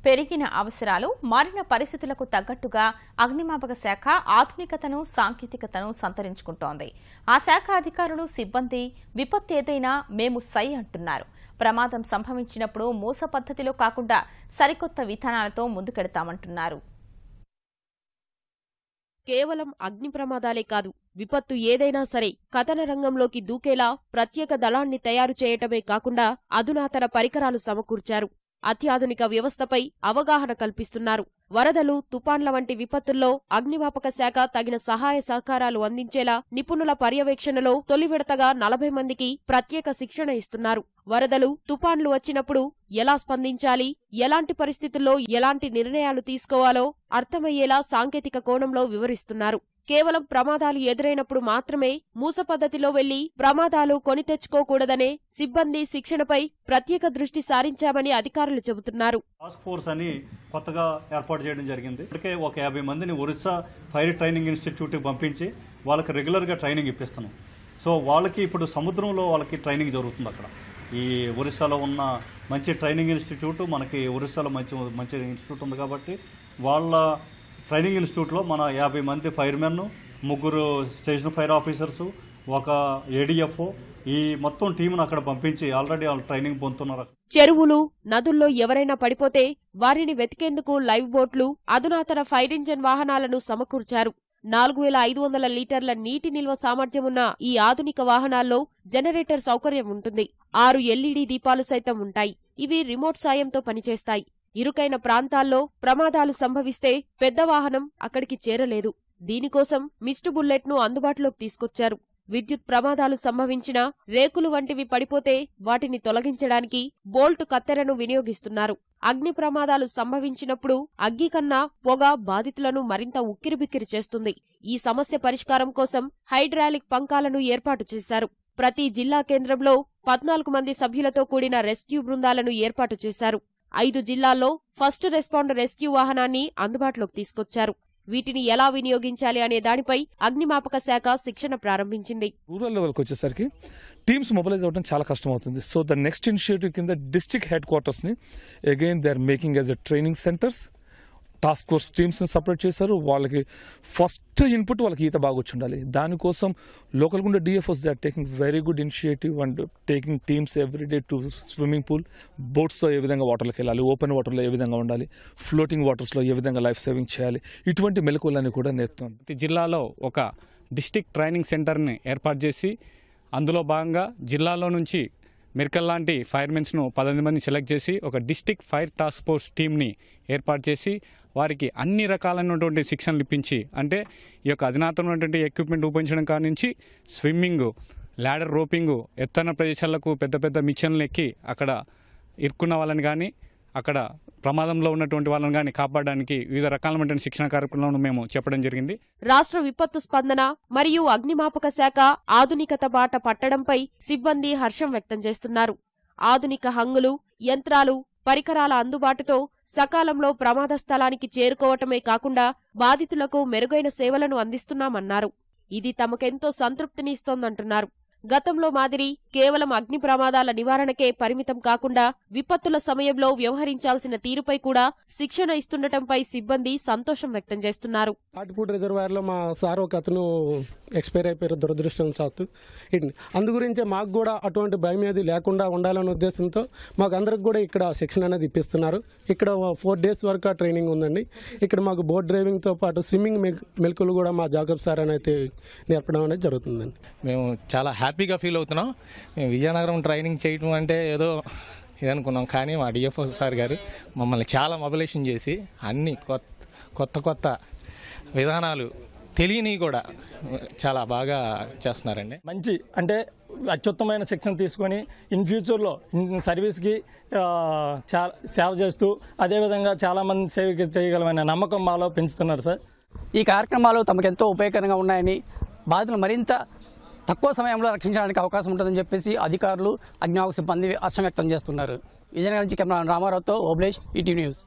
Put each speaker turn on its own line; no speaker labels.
పెరిగిన అవసరాలు మారిన పరిస్థితులకు తగ్గట్టుగా అగ్నిమాపక శాఖ ఆధునికతను సాంకేతికతను సంతరించుకుంటోంది. ఆ శాఖ అధికారులు సిబ్బంది విపత్తు ఏదైనా మేము సై అంటున్నారు. ప్రమాదం సంభవించినప్పుడు మూస పద్ధతిలో కాకుండా సరికొత్త విధానాలతో ముందుకెడతామంటున్నారు.
కేవలం అగ్ని ప్రమాదాలే కాదు, విపత్తు ఏదైనా సరే కథన రంగంలోకి దూకేలా ప్రత్యేక దళాన్ని తయారు చేయటమే కాకుండా అధునాతన పరికరాలు సమకూర్చారు. అత్యాధునిక వ్యవస్థపై అవగాహన కల్పిస్తున్నారు. వరదలు, తుపాన్ల వంటి విపత్తుల్లో అగ్నిమాపక శాఖ తగిన సహాయ సహకారాలు అందించేలా నిపుణుల పర్యవేక్షణలో తొలి విడతగా 40 మందికి ప్రత్యేక శిక్షణ ఇస్తున్నారు. వరదలు, తుపాన్లు వచ్చినప్పుడు ఎలా స్పందించాలి, ఎలాంటి పరిస్థితుల్లో ఎలాంటి నిర్ణయాలు తీసుకోవాలో అర్థమయ్యేలా సాంకేతిక కోణంలో వివరిస్తున్నారు. కేవలం ప్రమాదాలు ఎదురైనప్పుడు మాత్రమే మూస పద్ధతిలో వెళ్లి ప్రమాదాలు కొని తెచ్చుకోకూడదనే సిబ్బంది శిక్షణపై ప్రత్యేక దృష్టి సారించామని అధికారులు చెబుతున్నారు.
టాస్క్ ఫోర్స్ అని కొత్తగా ఏర్పాటు చేయడం జరిగింది. ఇప్పటికే ఒక 50 మందిని ఒరిస్సా ఫైర్ ట్రైనింగ్ ఇన్స్టిట్యూట్కి పంపించి వాళ్ళకి రెగ్యులర్గా ట్రైనింగ్ ఇప్పిస్తున్నాం. సో వాళ్ళకి ఇప్పుడు సముద్రంలో వాళ్ళకి ట్రైనింగ్ జరుగుతుంది. అక్కడ ఈ ఒరిస్సాలో ఉన్న మంచి ట్రైనింగ్ ఇన్స్టిట్యూట్, మనకి ఒరిస్సాలో మంచి ఇన్స్టిట్యూట్ ఉంది కాబట్టి వాళ్ళ ట్రైనింగ్ ఇన్స్టిట్యూట్లో మన 50 మంది ఫైర్మెన్, 3 స్టేషన్ ఫైర్ ఆఫీసర్స్, ఒక ఏడీఎఫ్ఓ, ఈ మొత్తం టీంను అక్కడ పంపించి ఆల్రెడీ వాళ్ళు ట్రైనింగ్ పొందుతున్నారు.
చెరువులు, నదుల్లో ఎవరైనా పడిపోతే వారిని వెతికేందుకు లైవ్ బోట్లు, అధునాతన ఫైర్ ఇంజన్ వాహనాలను సమకూర్చారు. 4500 లీటర్ల నీటి నిల్వ సామర్థ్యమున్న ఈ ఆధునిక వాహనాల్లో జనరేటర్ సౌకర్యం ఉంటుంది. 6 ఎల్ఈడీ దీపాలు సైతం ఉంటాయి. ఇవి రిమోట్ సాయంతో పనిచేస్తాయి. ఇరుకైన ప్రాంతాల్లో ప్రమాదాలు సంభవిస్తే పెద్ద వాహనం అక్కడికి చేరలేదు. దీనికోసం మిస్డ్ బుల్లెట్ ను అందుబాటులోకి తీసుకొచ్చారు. విద్యుత్ ప్రమాదాలు సంభవించినా, రేకులు వంటివి పడిపోతే వాటిని తొలగించడానికి బోల్ట్ కత్తెరను వినియోగిస్తున్నారు. అగ్ని ప్రమాదాలు సంభవించినప్పుడు అగ్గి కన్నా పొగ బాధితులను మరింత ఉక్కిరిబిక్కిరి చేస్తుంది. ఈ సమస్య పరిష్కారం కోసం హైడ్రాలిక్ పంకాలను ఏర్పాటు చేశారు. ప్రతి జిల్లా కేంద్రంలో 14 మంది సభ్యులతో కూడిన రెస్క్యూ బృందాలను ఏర్పాటు చేశారు. 5 జిల్లాల్లో ఫస్ట్ రెస్పాండర్ రెస్క్యూ వాహనాన్ని అందుబాటులోకి తీసుకొచ్చారు. వీటిని ఎలా వినియోగించాలి అనే దానిపై అగ్నిమాపక శాఖ శిక్షణ ప్రారంభించింది.
రూరల్ లెవెల్కి వచ్చేసరికి టీమ్స్ మొబిలైజ్ అవ్వడం చాలా కష్టం అవుతుంది. సో ద నెక్స్ట్ ఇనిషియేటివ్ కింద డిస్ట్రిక్ట్ హెడ్ క్వార్టర్స్ని again they are making as a training centres. Task force టీమ్స్ని సపరేట్ చేశారు. వాళ్ళకి ఫస్ట్ ఇన్పుట్ వాళ్ళకి ఈత బాగా వచ్చి ఉండాలి. దానికోసం లోకల్గా ఉండే DFOs they are taking very good initiative and taking teams everyday to swimming pool. బోట్స్లో ఏ విధంగా వాటర్లోకి వెళ్ళాలి, ఓపెన్ వాటర్లో ఏ విధంగా ఉండాలి, ఫ్లోటింగ్ వాటర్స్లో ఏ విధంగా లైఫ్ సేవింగ్ చేయాలి, ఇటువంటి మెలకువలని కూడా నేర్పుతుంది.
ప్రతి జిల్లాలో ఒక డిస్ట్రిక్ట్ ట్రైనింగ్ సెంటర్ని ఏర్పాటు చేసి అందులో భాగంగా జిల్లాలో నుంచి మెర్కల్ లాంటి ఫైర్మెన్స్ను 18 మంది సెలెక్ట్ చేసి ఒక డిస్ట్రిక్ట్ ఫైర్ టాస్క్ ఫోర్స్ టీమ్ని ఏర్పాటు చేసి వారికి అన్ని రకాలైనటువంటి శిక్షణలు ఇప్పించి, అంటే ఈ యొక్క అధునాతనమైనటువంటి ఎక్విప్మెంట్ ఉపయోగించడం కాడి నుంచి స్విమ్మింగ్, ల్యాడర్ రోపింగ్, ఎత్తైన ప్రదేశాలకు పెద్ద పెద్ద మిషన్లు ఎక్కి అక్కడ ఇరుక్కున్న వాళ్ళని కానీ అక్కడ ప్రమాదంలో ఉన్నటువంటి వాళ్ళని కానీ కాపాడడానికి వివిధ రకాలైన శిక్షణ కార్యక్రమాలను మేము చెప్పడం జరిగింది.
రాష్ట్ర విపత్తు స్పందన మరియు అగ్నిమాపక శాఖ ఆధునికత బాట పట్టడంపై సిబ్బంది హర్షం వ్యక్తం చేస్తున్నారు. ఆధునిక హంగులు, యంత్రాలు, పరికరాల అందుబాటుతో సకాలంలో ప్రమాద స్థలానికి చేరుకోవటమే కాకుండా బాధితులకు మెరుగైన సేవలను అందిస్తున్నామన్నారు. ఇది తమకెంతో సంతృప్తినిస్తోందంటున్నారు. గతంలో మాదిరి కేవలం అగ్ని ప్రమాదాల నివారణకే పరిమితం కాకుండా విపత్తుల సమయంలో వ్యవహరించాల్సిన తీరుపై కూడా శిక్షణ ఇస్తుండటంపై సిబ్బంది సంతోషం వ్యక్తం చేస్తున్నారు.
ఆటిపూడి రిజర్వాయర్లో మా సార్ ఒక అతను ఎక్స్పైర్ అయిపోయారు దురదృష్టం చాతు. అందు గురించే మాకు కూడా అటువంటి భయం ఏది లేకుండా ఉండాలనే ఉద్దేశంతో మాకు అందరికి కూడా ఇక్కడ శిక్షణ అనేది ఇప్పిస్తున్నారు. ఇక్కడ 4 days వరకు ట్రైనింగ్ ఉందండి. ఇక్కడ మాకు బోట్ డ్రైవింగ్తో పాటు స్విమ్మింగ్ మెలకువలు కూడా మా జాకబ్ సార్ అనేది నేర్పడం అనేది జరుగుతుందండి.
మేము చాలా హ్యాపీగా ఫీల్ అవుతున్నాం. మేము విజయనగరం ట్రైనింగ్ చేయడం అంటే ఏదో ఇదనుకున్నాం, కానీ మా డిఎఫ్ఓ సార్ గారు మమ్మల్ని చాలా మొబిలైజేషన్ చేసి అన్ని కొత్త విధానాలు తెలియని కూడా చాలా బాగా చేస్తున్నారండి.
మంచి అంటే అత్యుత్తమైన శిక్షణ తీసుకొని ఇన్ ఫ్యూచర్లో సర్వీస్కి సేవ చేస్తూ అదేవిధంగా చాలామంది సేవ చేయగలమనే నమ్మకం మాలో పెంచుతున్నారు సార్.
ఈ కార్యక్రమాలు తమకెంతో ఉపయోగకరంగా ఉన్నాయని, బాధితులు మరింత తక్కువ సమయంలో రక్షించడానికి అవకాశం ఉంటుందని చెప్పేసి అధికారులు, అగ్నిమాపక సిబ్బంది హర్షం వ్యక్తం చేస్తున్నారు. విజయనగరం నుంచి కెమెరా రామారావుతో ఓబ్లేష్, ఈటీవీ న్యూస్.